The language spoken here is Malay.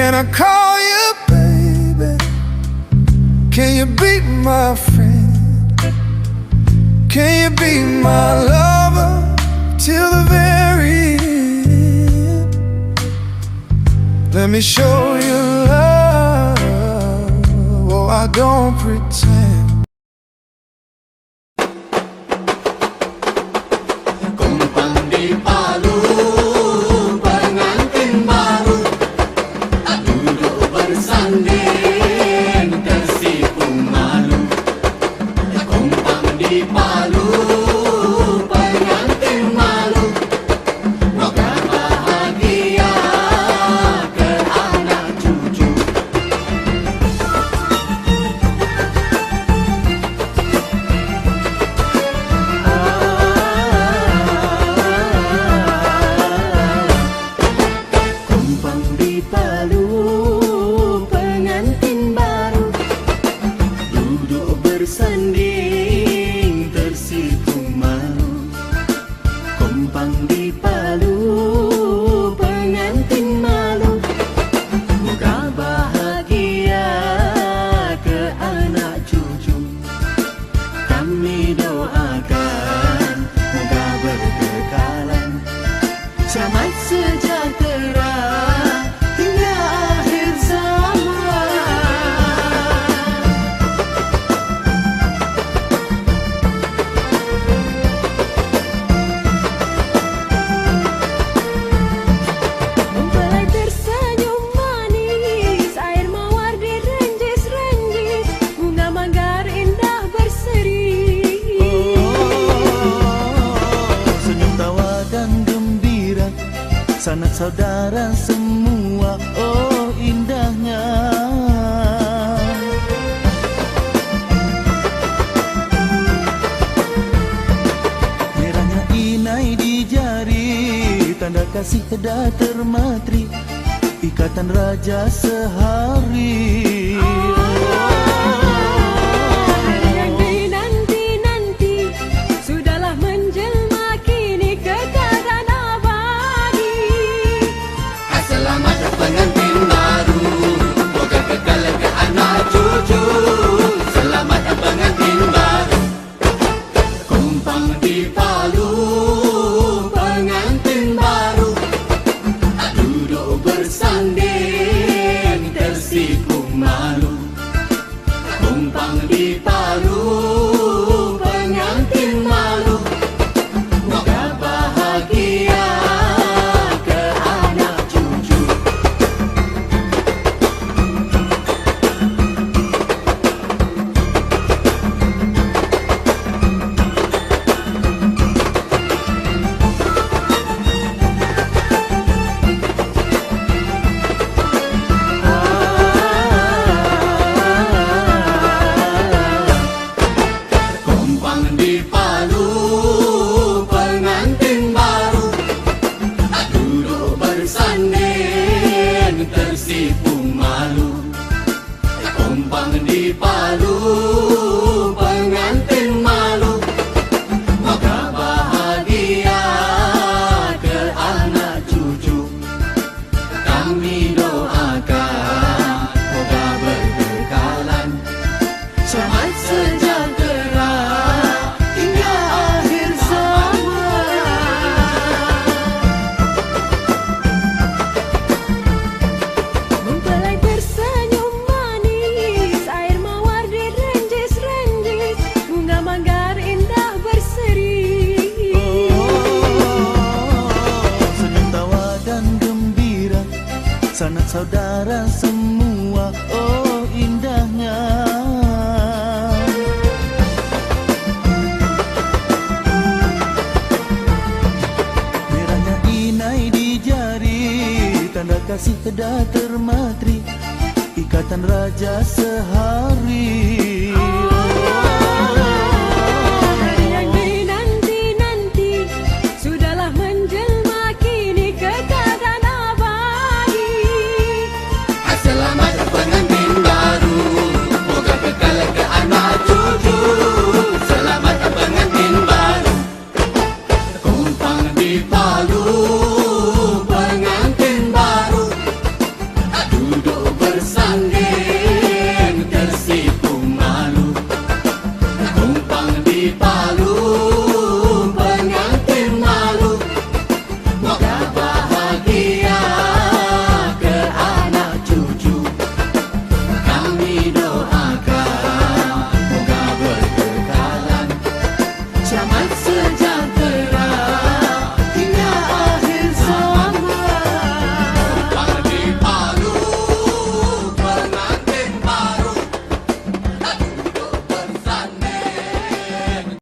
Can I call you baby? Can you be my friend? Can you be my lover till the very end? Let me show you love, oh I don't pretend. Kumpang di Palu, pengantin baru duduk bersanding tersipu malu. Kumpang di Palu, pengantin malu, moga bahagia ke anak cucu. Kumpang di Palu, pengantin baru duduk bersanding tersipu malu. Kumpang di Palu, pengantin malu, moga bahagia ke anak cucu. Kami doakan moga berkekalan, selamat sejahtera hingga akhir zaman. Mempelai tersenyum manis, air mawar direnjis-renjis, bunga manggar indah berseri. Senyum tawa dan gembira, sanak saudara semua, oh indahnya. Merahnya inai di jari, tanda kasih dah termatri, ikatan raja sehari. Yang dinanti-nanti sudahlah menjelma kini kekal abadi. Selamat pengantin baru, moga kekal ke anak cucu. Selamat pengantin baru. Kumpang di Palu, pengantin baru duduk bersanding tersipu malu. Kumpang di Palu, pengantin malu, moga bahagia ke anak cucu. Kumpang di Palu, pengantin baru duduk bersanding tersipu malu. Kumpang di Palu, pengantin malu, moga bahagia ke anak cucu. Kami doakan moga berkekalan, selamat sejahtera hingga akhir zaman. Mempelai tersenyum manis, air mawar direnjis-renjis, bunga manggar indah berseri. Senyum tawa dan gembira, sanak saudara semua, oh indahnya. Merahnya inai di jari, tanda kasih dah termatri, ikatan raja sehari.